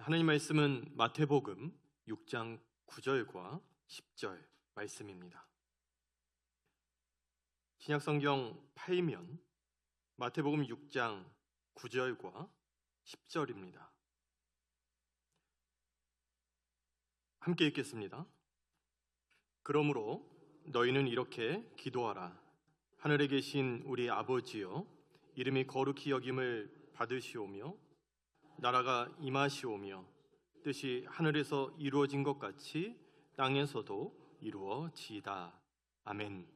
하나님 말씀은 마태복음 6장 9절과 10절 말씀입니다. 신약성경 팔면 마태복음 6장 9절과 10절입니다. 함께 읽겠습니다. 그러므로 너희는 이렇게 기도하라. 하늘에 계신 우리 아버지여, 이름이 거룩히 여김을 받으시오며 나라가 임하시오며 뜻이 하늘에서 이루어진 것 같이 땅에서도 이루어지이다. 아멘.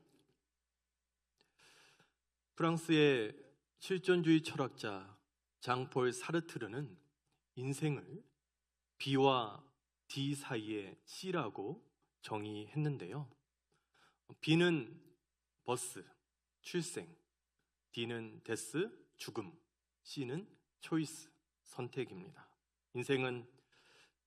프랑스의 실존주의 철학자 장폴 사르트르는 인생을 B와 D 사이의 C라고 정의했는데요. B는 버스, 출생, D는 데스, 죽음, C는 초이스, 선택입니다. 인생은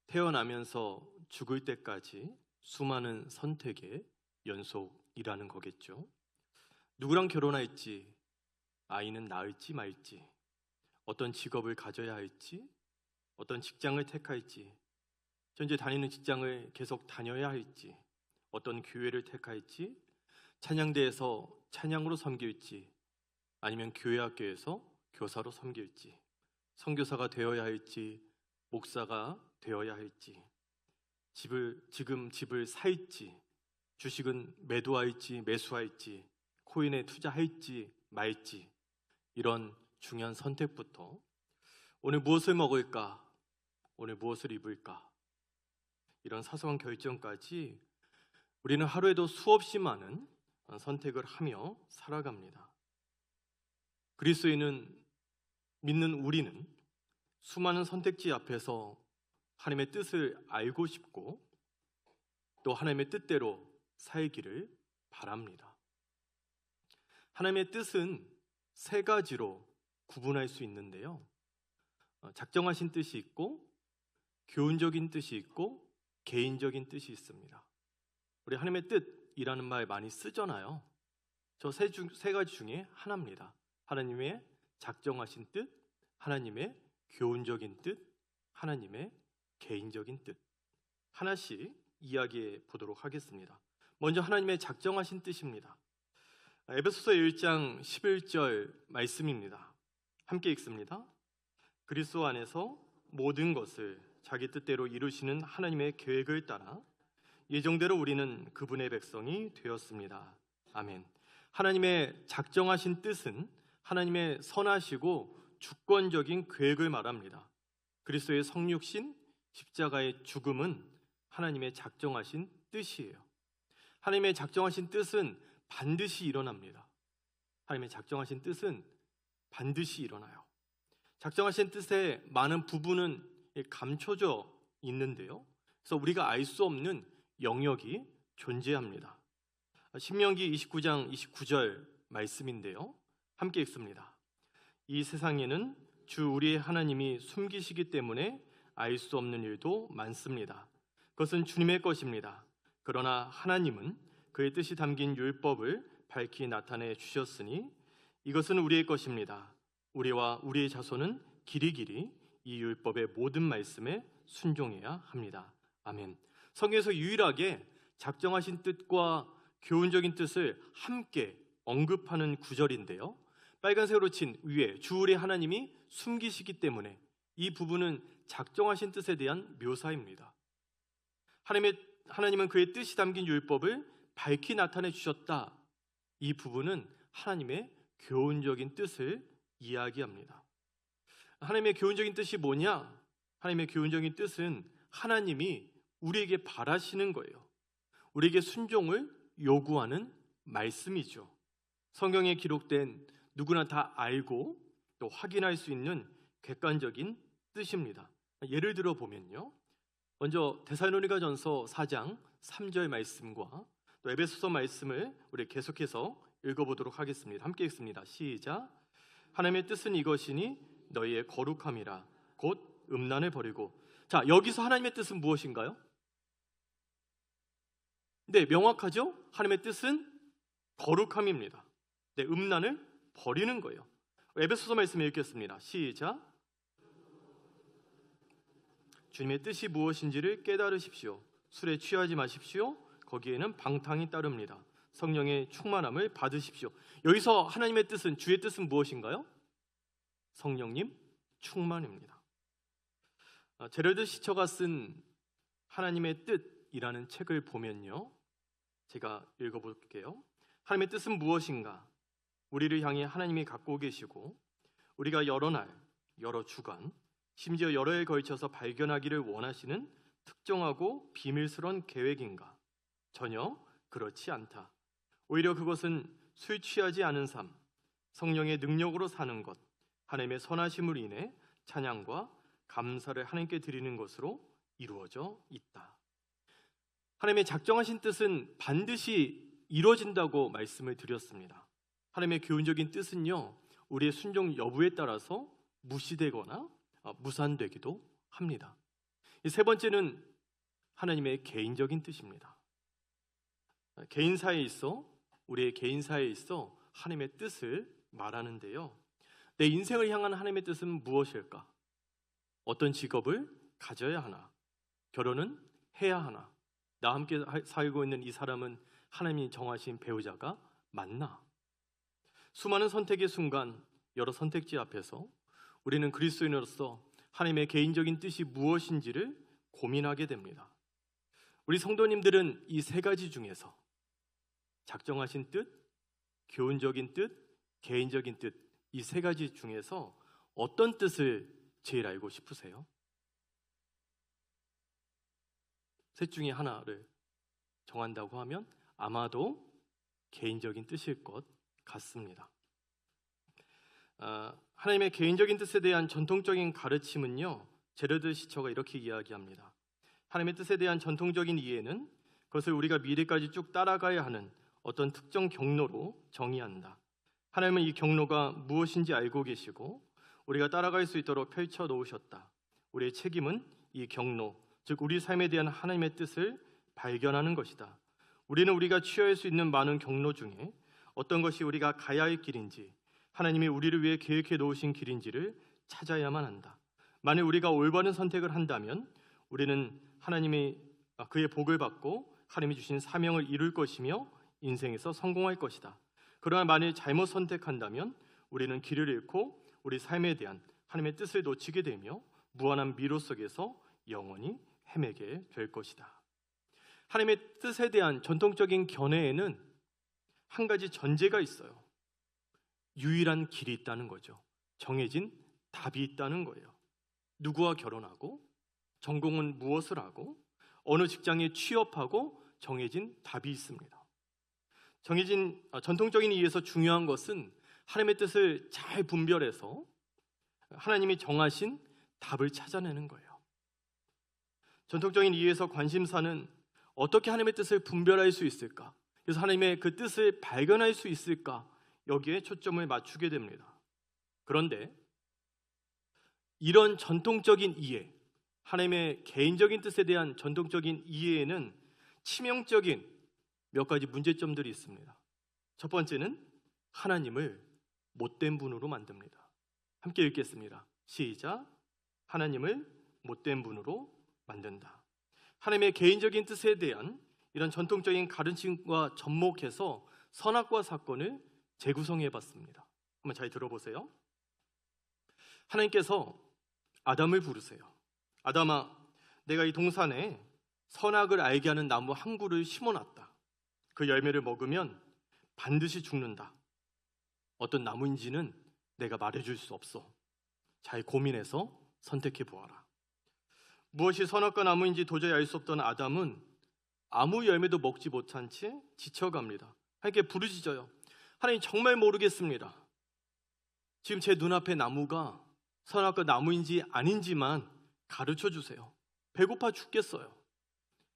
태어나면서 죽을 때까지 수많은 선택의 연속이라는 거겠죠. 누구랑 결혼할지, 아이는 낳을지 말지, 어떤 직업을 가져야 할지, 어떤 직장을 택할지, 현재 다니는 직장을 계속 다녀야 할지, 어떤 교회를 택할지, 찬양대에서 찬양으로 섬길지, 아니면 교회학교에서 교사로 섬길지, 선교사가 되어야 할지, 목사가 되어야 할지, 집을 살지, 주식은 매도할지 매수할지, 코인에 투자할지 말지, 이런 중요한 선택부터 오늘 무엇을 먹을까, 오늘 무엇을 입을까, 이런 사소한 결정까지 우리는 하루에도 수없이 많은 선택을 하며 살아갑니다. 그리스도인은, 믿는 우리는 수많은 선택지 앞에서 하나님의 뜻을 알고 싶고 또 하나님의 뜻대로 살기를 바랍니다. 하나님의 뜻은 세 가지로 구분할 수 있는데요. 작정하신 뜻이 있고, 교훈적인 뜻이 있고, 개인적인 뜻이 있습니다. 우리 하나님의 뜻이라는 말 많이 쓰잖아요. 저 세 가지 중에 하나입니다. 하나님의 작정하신 뜻, 하나님의 교훈적인 뜻, 하나님의 개인적인 뜻. 하나씩 이야기해 보도록 하겠습니다. 먼저 하나님의 작정하신 뜻입니다. 에베소서 1장 11절 말씀입니다. 함께 읽습니다. 그리스도 안에서 모든 것을 자기 뜻대로 이루시는 하나님의 계획을 따라 예정대로 우리는 그분의 백성이 되었습니다. 아멘. 하나님의 작정하신 뜻은 하나님의 선하시고 주권적인 계획을 말합니다. 그리스도의 성육신, 십자가의 죽음은 하나님의 작정하신 뜻이에요. 하나님의 작정하신 뜻은 반드시 일어납니다. 하나님의 작정하신 뜻은 반드시 일어나요. 작정하신 뜻의 많은 부분은 감춰져 있는데요. 그래서 우리가 알 수 없는 영역이 존재합니다. 신명기 29장 29절 말씀인데요. 함께 읽습니다. 이 세상에는 주 우리의 하나님이 숨기시기 때문에 알 수 없는 일도 많습니다. 그것은 주님의 것입니다. 그러나 하나님은 그의 뜻이 담긴 율법을 밝히 나타내 주셨으니 이것은 우리의 것입니다. 우리와 우리의 자손은 길이길이 이 율법의 모든 말씀에 순종해야 합니다. 아멘. 성경에서 유일하게 작정하신 뜻과 교훈적인 뜻을 함께 언급하는 구절인데요. 빨간색으로 친 위에 주 우리 하나님이 숨기시기 때문에, 이 부분은 작정하신 뜻에 대한 묘사입니다. 하나님은 그의 뜻이 담긴 율법을 밝히 나타내 주셨다. 이 부분은 하나님의 교훈적인 뜻을 이야기합니다. 하나님의 교훈적인 뜻이 뭐냐? 하나님의 교훈적인 뜻은 하나님이 우리에게 바라시는 거예요. 우리에게 순종을 요구하는 말씀이죠. 성경에 기록된 누구나 다 알고 또 확인할 수 있는 객관적인 뜻입니다. 예를 들어 보면요, 먼저 데살로니가전서 4장 3절 말씀과 또 에베소서 말씀을 우리 계속해서 읽어보도록 하겠습니다. 함께 읽습니다. 시작. 하나님의 뜻은 이것이니 너희의 거룩함이라 곧 음란을 버리고. 자, 여기서 하나님의 뜻은 무엇인가요? 네, 명확하죠? 하나님의 뜻은 거룩함입니다. 네, 음란을 버리는 거예요. 에베소서 말씀 읽겠습니다. 시작. 주님의 뜻이 무엇인지를 깨달으십시오. 술에 취하지 마십시오. 거기에는 방탕이 따릅니다. 성령의 충만함을 받으십시오. 여기서 하나님의 뜻은, 주의 뜻은 무엇인가요? 성령님 충만입니다. 제러드 시처가 쓴 하나님의 뜻이라는 책을 보면요, 제가 읽어볼게요. 하나님의 뜻은 무엇인가? 우리를 향해 하나님이 갖고 계시고 우리가 여러 날, 여러 주간, 심지어 여러 해에 걸쳐서 발견하기를 원하시는 특정하고 비밀스러운 계획인가? 전혀 그렇지 않다. 오히려 그것은 술 취하지 않은 삶, 성령의 능력으로 사는 것, 하나님의 선하심을 인해 찬양과 감사를 하나님께 드리는 것으로 이루어져 있다. 하나님의 작정하신 뜻은 반드시 이루어진다고 말씀을 드렸습니다. 하나님의 교훈적인 뜻은요, 우리의 순종 여부에 따라서 무시되거나 무산되기도 합니다. 이 세 번째는 하나님의 개인적인 뜻입니다. 개인사에 있어, 우리의 개인사에 있어 하나님의 뜻을 말하는데요, 내 인생을 향한 하나님의 뜻은 무엇일까? 어떤 직업을 가져야 하나? 결혼은 해야 하나? 나와 함께 살고 있는 이 사람은 하나님이 정하신 배우자가 맞나? 수많은 선택의 순간, 여러 선택지 앞에서 우리는 그리스도인으로서 하나님의 개인적인 뜻이 무엇인지를 고민하게 됩니다. 우리 성도님들은 이 세 가지 중에서 작정하신 뜻, 교훈적인 뜻, 개인적인 뜻, 이 세 가지 중에서 어떤 뜻을 제일 알고 싶으세요? 셋 중에 하나를 정한다고 하면 아마도 개인적인 뜻일 것 같습니다. 하나님의 개인적인 뜻에 대한 전통적인 가르침은요, 제러드 시처가 이렇게 이야기합니다. 하나님의 뜻에 대한 전통적인 이해는 그것을 우리가 미래까지 쭉 따라가야 하는 어떤 특정 경로로 정의한다. 하나님은 이 경로가 무엇인지 알고 계시고 우리가 따라갈 수 있도록 펼쳐 놓으셨다. 우리의 책임은 이 경로, 즉 우리 삶에 대한 하나님의 뜻을 발견하는 것이다. 우리는 우리가 취할 수 있는 많은 경로 중에 어떤 것이 우리가 가야 할 길인지, 하나님이 우리를 위해 계획해 놓으신 길인지를 찾아야만 한다. 만일 우리가 올바른 선택을 한다면 우리는 하나님의 그의 복을 받고 하나님이 주신 사명을 이룰 것이며 인생에서 성공할 것이다. 그러나 만일 잘못 선택한다면 우리는 길을 잃고 우리 삶에 대한 하나님의 뜻을 놓치게 되며 무한한 미로 속에서 영원히 헤매게 될 것이다. 하나님의 뜻에 대한 전통적인 견해에는 한 가지 전제가 있어요. 유일한 길이 있다는 거죠. 정해진 답이 있다는 거예요. 누구와 결혼하고, 전공은 무엇을 하고, 어느 직장에 취업하고 정해진 답이 있습니다. 전통적인 이유에서 중요한 것은 하나님의 뜻을 잘 분별해서 하나님이 정하신 답을 찾아내는 거예요. 전통적인 이유에서 관심사는 어떻게 하나님의 뜻을 분별할 수 있을까? 그래서 하나님의 그 뜻을 발견할 수 있을까? 여기에 초점을 맞추게 됩니다. 그런데 이런 전통적인 이해, 하나님의 개인적인 뜻에 대한 전통적인 이해에는 치명적인 몇 가지 문제점들이 있습니다. 첫 번째는 하나님을 못된 분으로 만듭니다. 함께 읽겠습니다. 시작. 하나님을 못된 분으로 만든다. 하나님의 개인적인 뜻에 대한 이런 전통적인 가르침과 접목해서 선악과 사건을 재구성해 봤습니다. 한번 잘 들어보세요. 하나님께서 아담을 부르세요. 아담아, 내가 이 동산에 선악을 알게 하는 나무 한 그루를 심어놨다. 그 열매를 먹으면 반드시 죽는다. 어떤 나무인지는 내가 말해줄 수 없어. 잘 고민해서 선택해 보아라. 무엇이 선악과 나무인지 도저히 알 수 없던 아담은 아무 열매도 먹지 못한 채 지쳐갑니다. 하나님께 부르짖어요. 하나님, 정말 모르겠습니다. 지금 제 눈앞에 나무가 선악과 나무인지 아닌지만 가르쳐 주세요. 배고파 죽겠어요.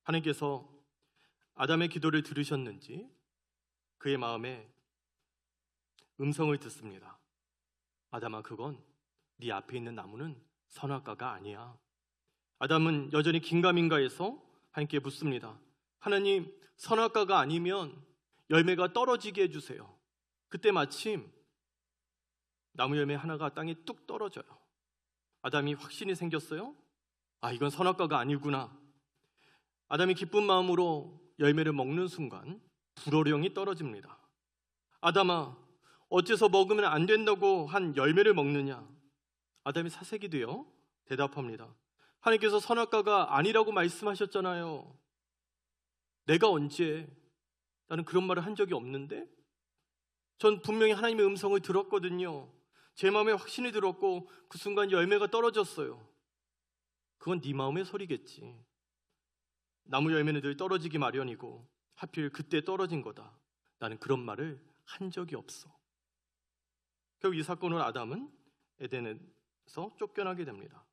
하나님께서 아담의 기도를 들으셨는지 그의 마음에 음성을 듣습니다. 아담아, 그건 네 앞에 있는 나무는 선악과가 아니야. 아담은 여전히 긴가민가해서 하나님께 묻습니다. 하나님, 선악과가 아니면 열매가 떨어지게 해주세요. 그때 마침 나무 열매 하나가 땅에 뚝 떨어져요. 아담이 확신이 생겼어요. 아, 이건 선악과가 아니구나. 아담이 기쁜 마음으로 열매를 먹는 순간 불호령이 떨어집니다. 아담아, 어째서 먹으면 안 된다고 한 열매를 먹느냐? 아담이 사색이 되어 대답합니다. 하나님께서 선악과가 아니라고 말씀하셨잖아요. 내가 언제? 나는 그런 말을 한 적이 없는데? 전 분명히 하나님의 음성을 들었거든요. 제 마음에 확신이 들었고 그 순간 열매가 떨어졌어요. 그건 네 마음의 소리겠지. 나무 열매는 늘 떨어지기 마련이고 하필 그때 떨어진 거다. 나는 그런 말을 한 적이 없어. 결국 이 사건으로 아담은 에덴에서 쫓겨나게 됩니다.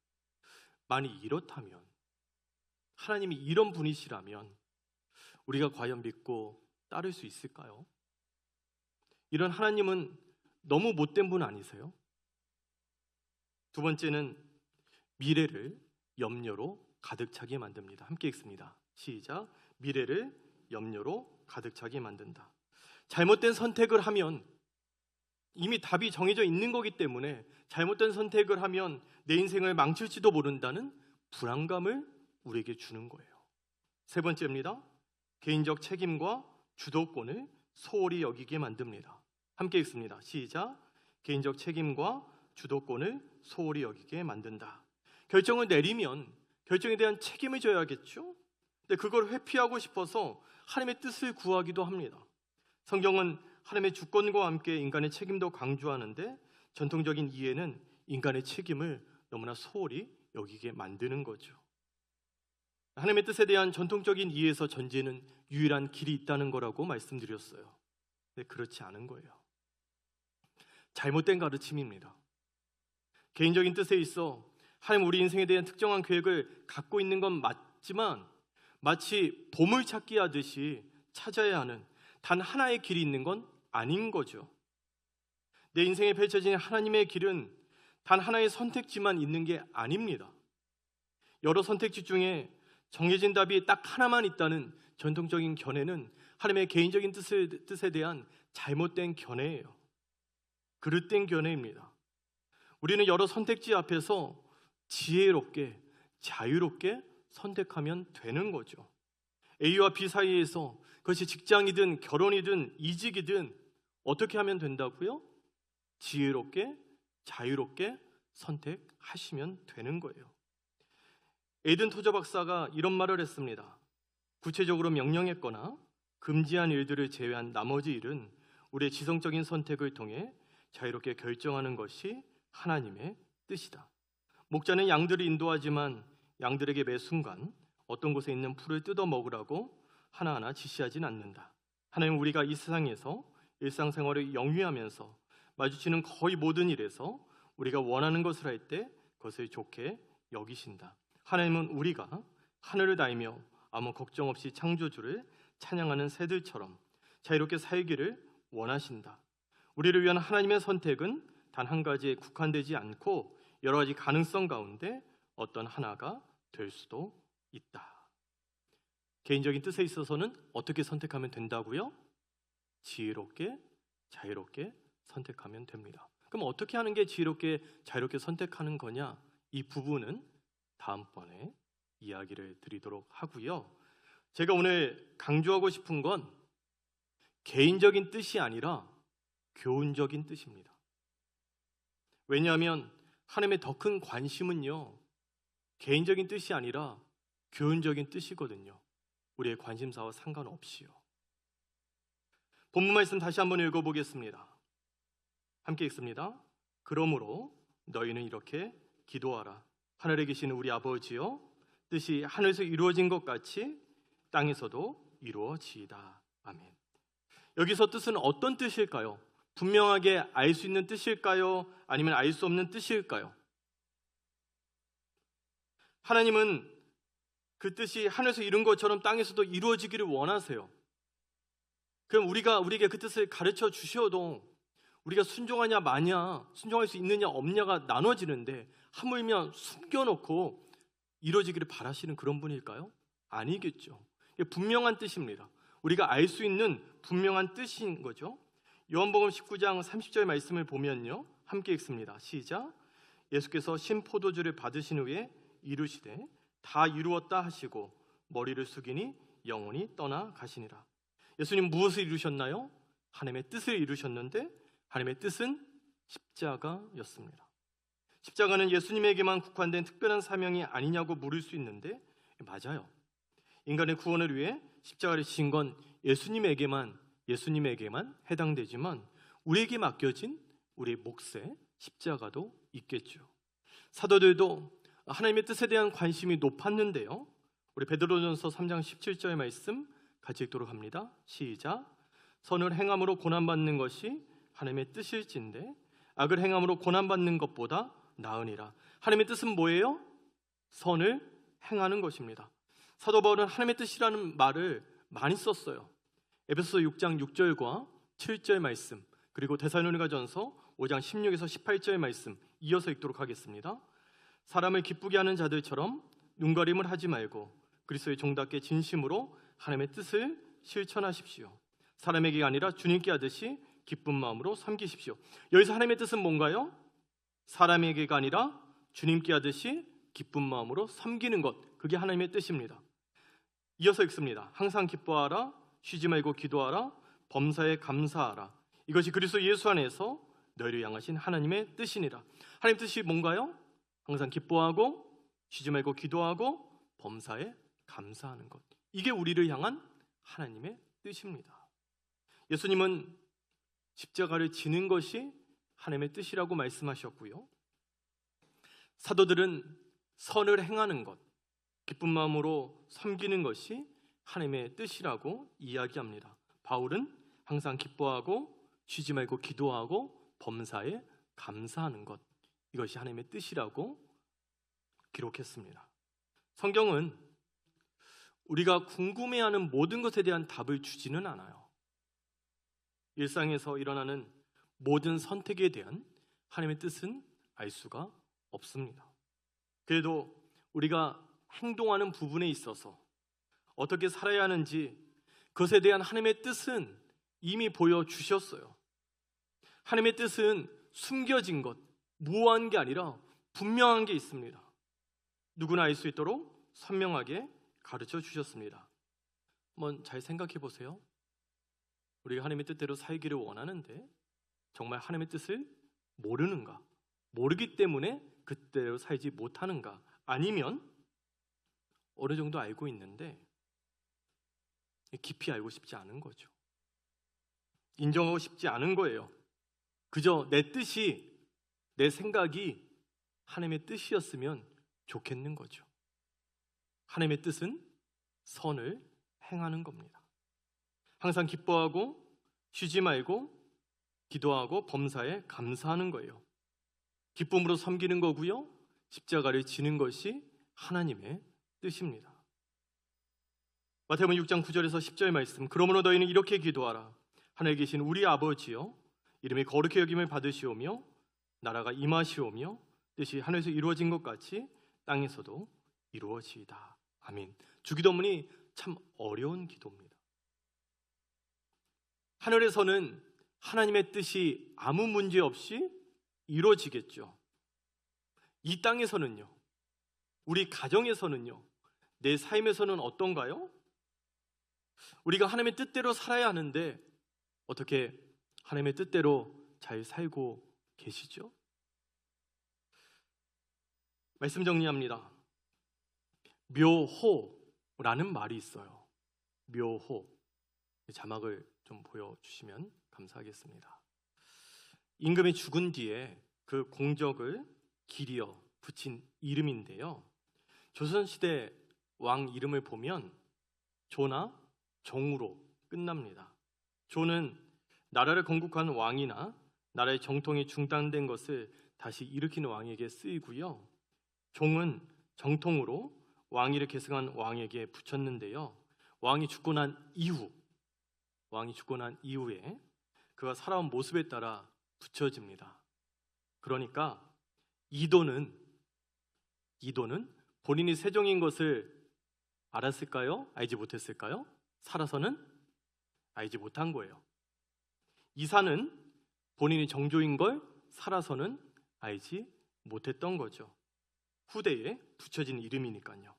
만약 이렇다면, 하나님이 이런 분이시라면 우리가 과연 믿고 따를 수 있을까요? 이런 하나님은 너무 못된 분 아니세요? 두 번째는 미래를 염려로 가득 차게 만듭니다. 함께 읽습니다. 시작. 미래를 염려로 가득 차게 만든다. 잘못된 선택을 하면 이미 답이 정해져 있는 거기 때문에 잘못된 선택을 하면 내 인생을 망칠지도 모른다는 불안감을 우리에게 주는 거예요. 세 번째입니다. 개인적 책임과 주도권을 소홀히 여기게 만듭니다. 함께 읽습니다. 시작. 개인적 책임과 주도권을 소홀히 여기게 만든다. 결정을 내리면 결정에 대한 책임을 져야겠죠. 근데 그걸 회피하고 싶어서 하나님의 뜻을 구하기도 합니다. 성경은 하나님의 주권과 함께 인간의 책임도 강조하는데 전통적인 이해는 인간의 책임을 너무나 소홀히 여기게 만드는 거죠. 하나님의 뜻에 대한 전통적인 이해에서 전제는 유일한 길이 있다는 거라고 말씀드렸어요. 근데 그렇지 않은 거예요. 잘못된 가르침입니다. 개인적인 뜻에 있어 하나님 우리 인생에 대한 특정한 계획을 갖고 있는 건 맞지만 마치 보물찾기 하듯이 찾아야 하는 단 하나의 길이 있는 건 아닌 거죠. 내 인생에 펼쳐진 하나님의 길은 단 하나의 선택지만 있는 게 아닙니다. 여러 선택지 중에 정해진 답이 딱 하나만 있다는 전통적인 견해는 하나님의 개인적인 뜻에 대한 잘못된 견해예요. 그릇된 견해입니다. 우리는 여러 선택지 앞에서 지혜롭게, 자유롭게 선택하면 되는 거죠. A와 B 사이에서 그것이 직장이든 결혼이든 이직이든 어떻게 하면 된다고요? 지혜롭게, 자유롭게 선택하시면 되는 거예요. 에든 토저 박사가 이런 말을 했습니다. 구체적으로 명령했거나 금지한 일들을 제외한 나머지 일은 우리의 지성적인 선택을 통해 자유롭게 결정하는 것이 하나님의 뜻이다. 목자는 양들을 인도하지만 양들에게 매 순간 어떤 곳에 있는 풀을 뜯어 먹으라고 하나하나 지시하진 않는다. 하나님은 우리가 이 세상에서 일상생활을 영위하면서 마주치는 거의 모든 일에서 우리가 원하는 것을 할 때 그것을 좋게 여기신다. 하나님은 우리가 하늘을 날며 아무 걱정 없이 창조주를 찬양하는 새들처럼 자유롭게 살기를 원하신다. 우리를 위한 하나님의 선택은 단 한 가지에 국한되지 않고 여러 가지 가능성 가운데 어떤 하나가 될 수도 있다. 개인적인 뜻에 있어서는 어떻게 선택하면 된다고요? 지혜롭게, 자유롭게 선택하면 됩니다. 그럼 어떻게 하는 게 지혜롭게, 자유롭게 선택하는 거냐? 이 부분은 다음번에 이야기를 드리도록 하고요. 제가 오늘 강조하고 싶은 건 개인적인 뜻이 아니라 교훈적인 뜻입니다. 왜냐하면 하나님의 더 큰 관심은요, 개인적인 뜻이 아니라 교훈적인 뜻이거든요. 우리의 관심사와 상관없이요. 본문 말씀 다시 한번 읽어보겠습니다. 함께 읽습니다. 그러므로 너희는 이렇게 기도하라. 하늘에 계시는 우리 아버지여, 뜻이 하늘에서 이루어진 것 같이 땅에서도 이루어지이다. 아멘. 여기서 뜻은 어떤 뜻일까요? 분명하게 알 수 있는 뜻일까요? 아니면 알 수 없는 뜻일까요? 하나님은 그 뜻이 하늘에서 이룬 것처럼 땅에서도 이루어지기를 원하세요. 그럼 우리에게 그 뜻을 가르쳐 주셔도 우리가 순종하냐 마냐, 순종할 수 있느냐 없냐가 나눠지는데 하물며 숨겨놓고 이루어지기를 바라시는 그런 분일까요? 아니겠죠. 이게 분명한 뜻입니다. 우리가 알 수 있는 분명한 뜻인 거죠. 요한복음 19장 30절 말씀을 보면요, 함께 읽습니다. 시작. 예수께서 신포도주를 받으신 후에 이르시되 다 이루었다 하시고 머리를 숙이니 영혼이 떠나 가시니라. 예수님 무엇을 이루셨나요? 하나님의 뜻을 이루셨는데 하나님의 뜻은 십자가였습니다. 십자가는 예수님에게만 국한된 특별한 사명이 아니냐고 물을 수 있는데 맞아요. 인간의 구원을 위해 십자가를 지신 건 예수님에게만 해당되지만 우리에게 맡겨진 우리의 몫에 십자가도 있겠죠. 사도들도 하나님의 뜻에 대한 관심이 높았는데요. 우리 베드로전서 3장 17절 말씀 같이 읽도록 합니다. 시작. 선을 행함으로 고난받는 것이 하나님의 뜻일진데 악을 행함으로 고난받는 것보다 나으니라. 하나님의 뜻은 뭐예요? 선을 행하는 것입니다. 사도 바울은 하나님의 뜻이라는 말을 많이 썼어요. 에베소서 6장 6절과 7절 말씀, 그리고 데살로니가전서 5장 16에서 18절 말씀 이어서 읽도록 하겠습니다. 사람을 기쁘게 하는 자들처럼 눈가림을 하지 말고 그리스도의 종답게 진심으로 하나님의 뜻을 실천하십시오. 사람에게 아니라 주님께 하듯이 기쁜 마음으로 섬기십시오. 여기서 하나님의 뜻은 뭔가요? 사람에게가 아니라 주님께 하듯이 기쁜 마음으로 섬기는 것, 그게 하나님의 뜻입니다. 이어서 읽습니다. 항상 기뻐하라, 쉬지 말고 기도하라, 범사에 감사하라. 이것이 그리스도 예수 안에서 너희를 향하신 하나님의 뜻이니라. 하나님의 뜻이 뭔가요? 항상 기뻐하고 쉬지 말고 기도하고 범사에 감사하는 것. 이게 우리를 향한 하나님의 뜻입니다. 예수님은 십자가를 지는 것이 하나님의 뜻이라고 말씀하셨고요. 사도들은 선을 행하는 것, 기쁜 마음으로 섬기는 것이 하나님의 뜻이라고 이야기합니다. 바울은 항상 기뻐하고 쉬지 말고 기도하고 범사에 감사하는 것, 이것이 하나님의 뜻이라고 기록했습니다. 성경은 우리가 궁금해하는 모든 것에 대한 답을 주지는 않아요. 일상에서 일어나는 모든 선택에 대한 하나님의 뜻은 알 수가 없습니다. 그래도 우리가 행동하는 부분에 있어서 어떻게 살아야 하는지 그것에 대한 하나님의 뜻은 이미 보여주셨어요. 하나님의 뜻은 숨겨진 것, 모호한 게 아니라 분명한 게 있습니다. 누구나 알 수 있도록 선명하게 가르쳐 주셨습니다. 한번 잘 생각해 보세요. 우리가 하나님의 뜻대로 살기를 원하는데 정말 하나님의 뜻을 모르는가? 모르기 때문에 그때로 살지 못하는가? 아니면 어느 정도 알고 있는데 깊이 알고 싶지 않은 거죠. 인정하고 싶지 않은 거예요. 그저 내 뜻이, 내 생각이 하나님의 뜻이었으면 좋겠는 거죠. 하나님의 뜻은 선을 행하는 겁니다. 항상 기뻐하고 쉬지 말고 기도하고 범사에 감사하는 거예요. 기쁨으로 섬기는 거고요. 십자가를 지는 것이 하나님의 뜻입니다. 마태복음 6장 9절에서 10절 말씀. 그러므로 너희는 이렇게 기도하라. 하늘에 계신 우리 아버지여, 이름이 거룩히 여김을 받으시오며 나라가 임하시오며 뜻이 하늘에서 이루어진 것 같이 땅에서도 이루어지이다. 아멘. 주기도문이 참 어려운 기도입니다. 하늘에서는 하나님의 뜻이 아무 문제 없이 이루어지겠죠. 이 땅에서는요, 우리 가정에서는요, 내 삶에서는 어떤가요? 우리가 하나님의 뜻대로 살아야 하는데 어떻게 하나님의 뜻대로 잘 살고 계시죠? 말씀 정리합니다. 묘호라는 말이 있어요. 묘호. 자막을 좀 보여주시면 감사하겠습니다. 임금이 죽은 뒤에 그 공적을 기리어 붙인 이름인데요. 조선시대 왕 이름을 보면 조나 정으로 끝납니다. 조는 나라를 건국한 왕이나 나라의 정통이 중단된 것을 다시 일으키는 왕에게 쓰이고요. 종은 정통으로 왕위를 계승한 왕에게 붙였는데요. 왕이 죽고 난 이후에 그가 살아온 모습에 따라 붙여집니다. 그러니까 이도는 본인이 세종인 것을 알았을까요? 알지 못했을까요? 살아서는 알지 못한 거예요. 이사는 본인이 정조인 걸 살아서는 알지 못했던 거죠. 후대에 붙여진 이름이니까요.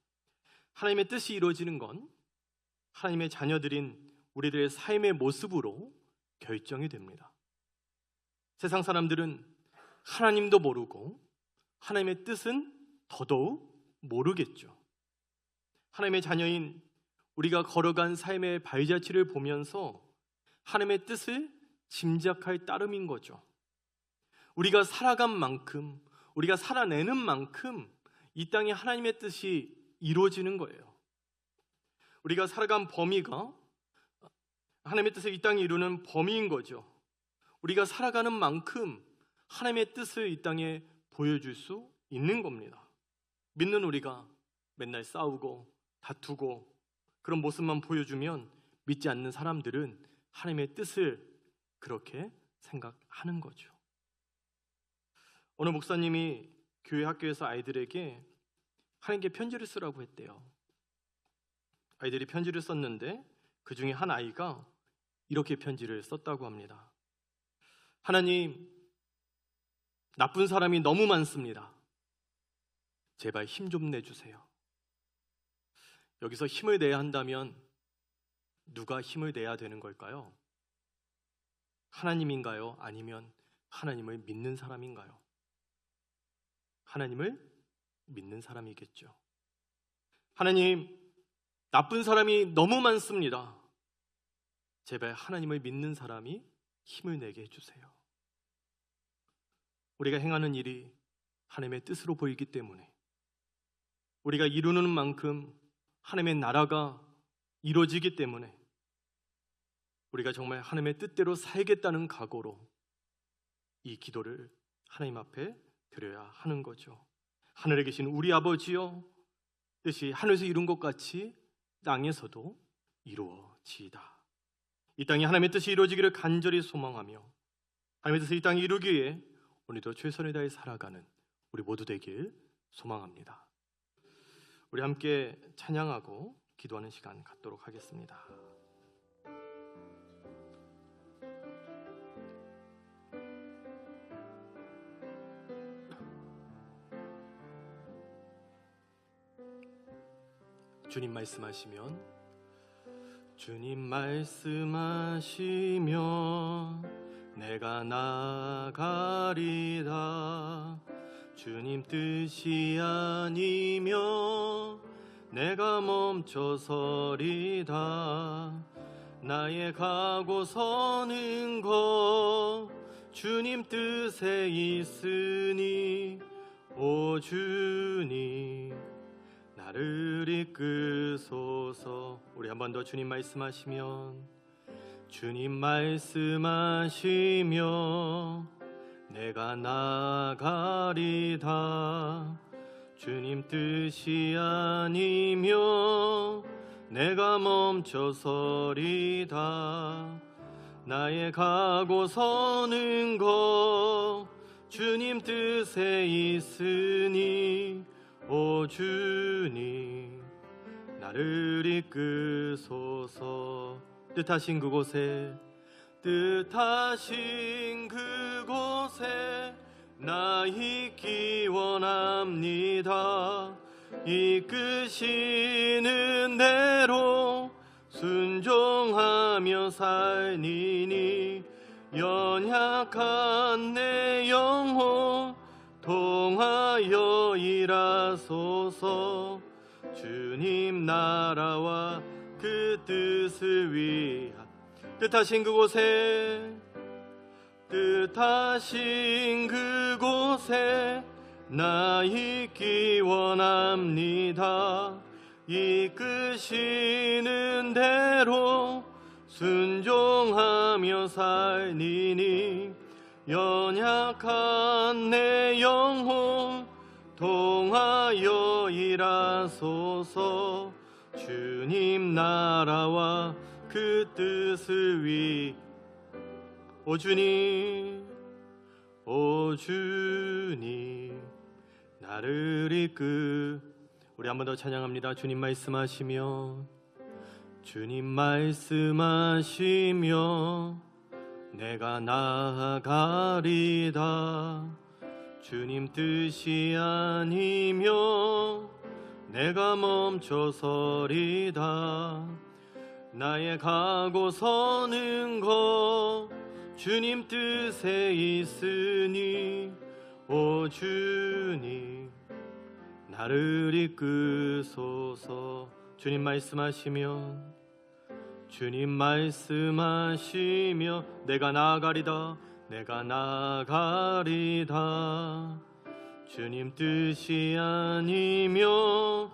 하나님의 뜻이 이루어지는 건 하나님의 자녀들인 우리들의 삶의 모습으로 결정이 됩니다. 세상 사람들은 하나님도 모르고 하나님의 뜻은 더더욱 모르겠죠. 하나님의 자녀인 우리가 걸어간 삶의 발자취를 보면서 하나님의 뜻을 짐작할 따름인 거죠. 우리가 살아간 만큼, 우리가 살아내는 만큼 이 땅에 하나님의 뜻이 이루어지는 거예요. 우리가 살아간 범위가 하나님의 뜻을 이 땅에 이루는 범위인 거죠. 우리가 살아가는 만큼 하나님의 뜻을 이 땅에 보여줄 수 있는 겁니다. 믿는 우리가 맨날 싸우고 다투고 그런 모습만 보여주면 믿지 않는 사람들은 하나님의 뜻을 그렇게 생각하는 거죠. 어느 목사님이 교회 학교에서 아이들에게 하나님께 편지를 쓰라고 했대요. 아이들이 편지를 썼는데 그 중에 한 아이가 이렇게 편지를 썼다고 합니다. 하나님, 나쁜 사람이 너무 많습니다. 제발 힘 좀 내주세요. 여기서 힘을 내야 한다면 누가 힘을 내야 되는 걸까요? 하나님인가요? 아니면 하나님을 믿는 사람인가요? 하나님을 믿는 사람이겠죠. 하나님, 나쁜 사람이 너무 많습니다. 제발 하나님을 믿는 사람이 힘을 내게 해주세요. 우리가 행하는 일이 하나님의 뜻으로 보이기 때문에 우리가 이루는 만큼 하나님의 나라가 이루어지기 때문에 우리가 정말 하나님의 뜻대로 살겠다는 각오로 이 기도를 하나님 앞에 드려야 하는 거죠. 하늘에 계신 우리 아버지여, 뜻이 하늘에서 이룬 것 같이 땅에서도 이루어지이다. 이 땅에 하나님의 뜻이 이루어지기를 간절히 소망하며 하나님의 뜻을 이 땅에 이루기 위해 오늘도 최선을 다해 살아가는 우리 모두 되길 소망합니다. 우리 함께 찬양하고 기도하는 시간 갖도록 하겠습니다. 주님 말씀하시면 내가 나아가리다. 주님 뜻이 아니며 내가 멈춰서리다. 나의 가고 서는 것 주님 뜻에 있으니 오 주님 나를 이끄소서. 우리 한 번 더 주님 말씀하시면 내가 나아가리다. 주님 뜻이 아니며 내가 멈춰서리다. 나의 가고 서는 것 주님 뜻에 있으니 오 주님 나를 이끄소서. 뜻하신 그곳에 나 있기 원합니다. 이끄시는 대로 순종하며 살리니 연약한 내 영혼 통하여 일하소서. 주님 나라와 그 뜻을 위하 뜻하신 그곳에 나 있기 원합니다. 이끄시는 대로 순종하며 살리니 연약한 내 영혼 통하여 일하소서. 주님 나라와 그 뜻을 위해 오 주님 나를 우리 한 번 더 찬양합니다. 주님 말씀하시며 내가 나아가리다. 주님 뜻이 아니며 내가 멈춰서리다. 나의 가고 서는 것 주님 뜻에 있으니 오 주님 나를 이끄소서. 주님 말씀하시면 내가 나아가리다. 내가 나아가리다. 주님 뜻이 아니며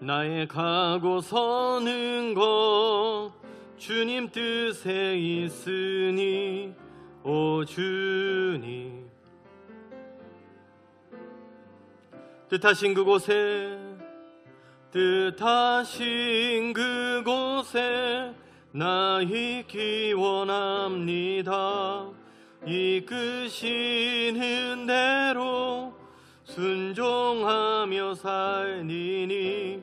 나의 가고 서는 것 주님 뜻에 있으니 오 주님 뜻하신 그곳에 나 있기 원합니다. 이끄시는 대로 순종하며 살리니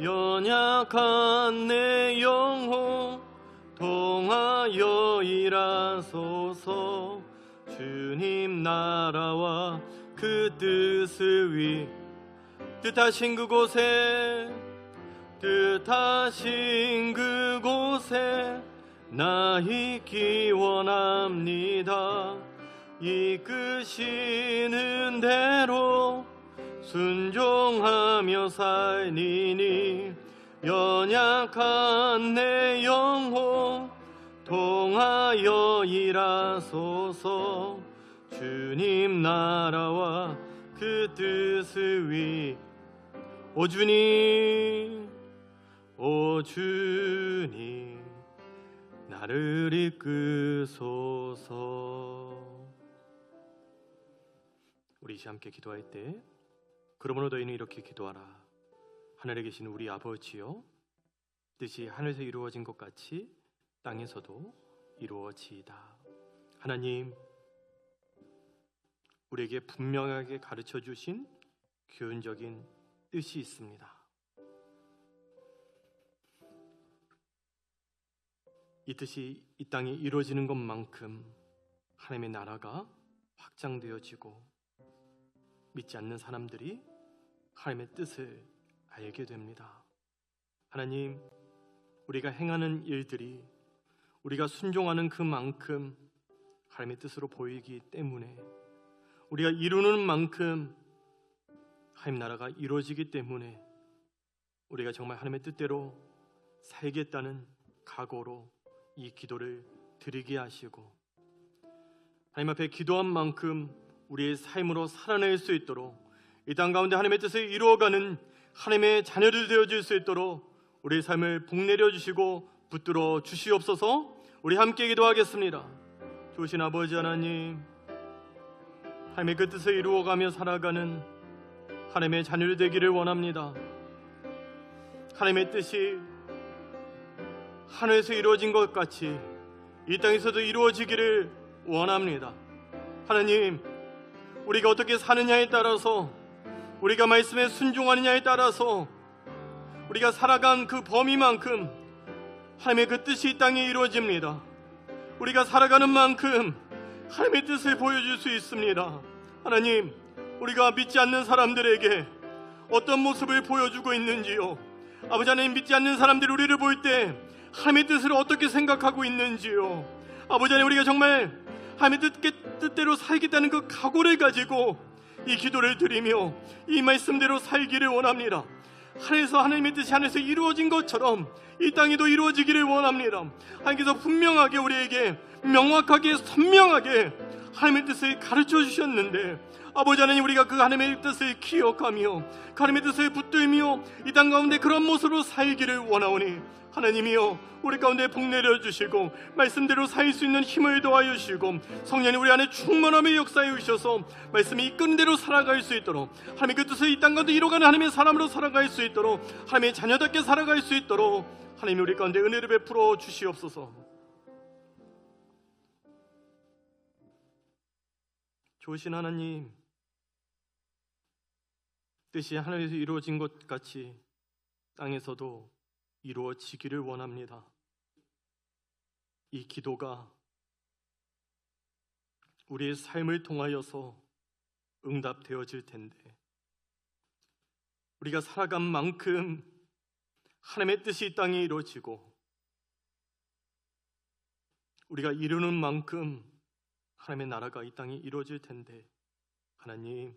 연약한 내 영혼 통하여 일하소서. 주님 나라와 그 뜻을 위 뜻하신 그곳에 나 있기 원합니다. 이끄시는 대로 순종하며 살리니 연약한 내 영혼 통하여 일하소서. 주님 나라와 그 뜻을 위 오 주님 나를 이끄소서. 우리 이제 함께 기도할 때 그러므로 너희는 이렇게 기도하라. 하늘에 계신 우리 아버지여, 뜻이 하늘에서 이루어진 것 같이 땅에서도 이루어지이다. 하나님, 우리에게 분명하게 가르쳐 주신 교훈적인 뜻이 있습니다. 이 뜻이 이 땅에 이루어지는 것만큼 하나님의 나라가 확장되어지고 믿지 않는 사람들이 하나님의 뜻을 알게 됩니다. 하나님, 우리가 행하는 일들이 우리가 순종하는 그만큼 하나님의 뜻으로 보이기 때문에, 우리가 이루는 만큼 하나님 나라가 이루어지기 때문에 우리가 정말 하나님의 뜻대로 살겠다는 각오로 이 기도를 드리게 하시고, 하나님 앞에 기도한 만큼 우리의 삶으로 살아낼 수 있도록, 이 땅 가운데 하나님의 뜻을 이루어가는 하나님의 자녀들 되어질 수 있도록 우리의 삶을 복내려 주시고 붙들어 주시옵소서. 우리 함께 기도하겠습니다. 좋으신 아버지 하나님, 하나님의 그 뜻을 이루어가며 살아가는 하나님의 자녀들 되기를 원합니다. 하나님의 뜻이 하늘에서 이루어진 것 같이 이 땅에서도 이루어지기를 원합니다. 하나님, 우리가 어떻게 사느냐에 따라서, 우리가 말씀에 순종하느냐에 따라서 우리가 살아간 그 범위만큼 하나님의 그 뜻이 이 땅에 이루어집니다. 우리가 살아가는 만큼 하나님의 뜻을 보여줄 수 있습니다. 하나님, 우리가 믿지 않는 사람들에게 어떤 모습을 보여주고 있는지요, 아버지 하나님, 믿지 않는 사람들이 우리를 볼 때 하나님의 뜻을 어떻게 생각하고 있는지요, 아버지 하나님, 우리가 정말 하나님의 뜻대로 살겠다는 그 각오를 가지고 이 기도를 드리며 이 말씀대로 살기를 원합니다. 하늘에서 하나님의 뜻이 하늘에서 이루어진 것처럼 이 땅에도 이루어지기를 원합니다. 하나님께서 분명하게 우리에게 명확하게 선명하게 하나님의 뜻을 가르쳐 주셨는데, 아버지 하나님, 우리가 그 하나님의 뜻을 기억하며 그 하나님의 뜻을 붙들며 이 땅 가운데 그런 모습으로 살기를 원하오니, 하나님이여, 우리 가운데 복내려 주시고 말씀대로 살 수 있는 힘을 더하여 주시고 성령님 우리 안에 충만함의 역사에 주셔서 말씀이 이끄는 대로 살아갈 수 있도록, 하나님의 그 뜻을 이 땅 가운데 이뤄가는 하나님의 사람으로 살아갈 수 있도록, 하나님의 자녀답게 살아갈 수 있도록 하나님이 우리 가운데 은혜를 베풀어 주시옵소서. 좋으신 하나님, 뜻이 하늘에서 이루어진 것 같이 땅에서도 이루어지기를 원합니다. 이 기도가 우리의 삶을 통하여서 응답되어질 텐데, 우리가 살아간 만큼 하나님의 뜻이 이 땅에 이루어지고, 우리가 이루는 만큼 하나님의 나라가 이 땅에 이루어질 텐데, 하나님,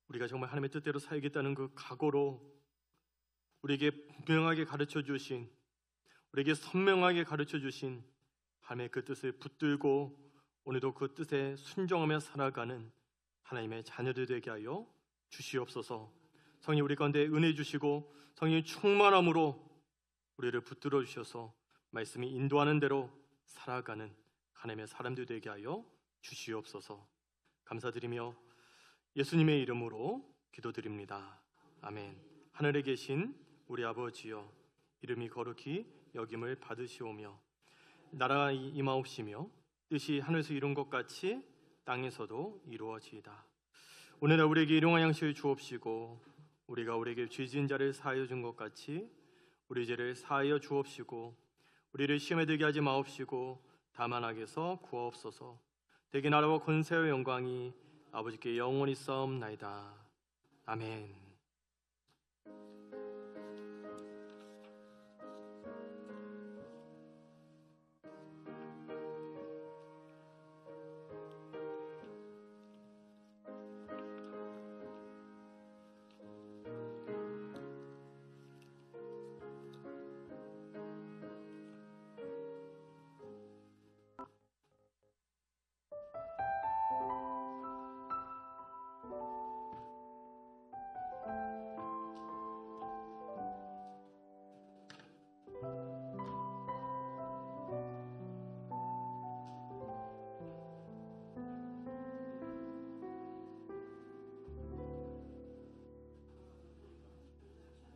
우리가 정말 하나님의 뜻대로 살겠다는 그 각오로 우리에게 분명하게 가르쳐 주신, 우리에게 선명하게 가르쳐 주신 하나님의 그 뜻을 붙들고 오늘도 그 뜻에 순종하며 살아가는 하나님의 자녀들 되게 하여 주시옵소서. 성령 우리 가운데 은혜 주시고 성령의 충만함으로 우리를 붙들어 주셔서 말씀이 인도하는 대로 살아가는 하나님의 사람들 되게 하여 주시옵소서. 감사드리며 예수님의 이름으로 기도드립니다. 아멘. 하늘에 계신 우리 아버지여, 이름이 거룩히 여김을 받으시오며 나라가 임하옵시며 뜻이 하늘에서 이룬 것 같이 땅에서도 이루어지이다. 오늘날 우리에게 일용할 양식을 주옵시고 우리가 우리에게 죄 지은 자를 사하여 준 것 같이 우리 죄를 사하여 주옵시고 우리를 시험에 들게 하지 마옵시고 다만 악에서 구하옵소서. 대개 나라와 권세와 영광이 아버지께 영원히 싸움나이다. 아멘.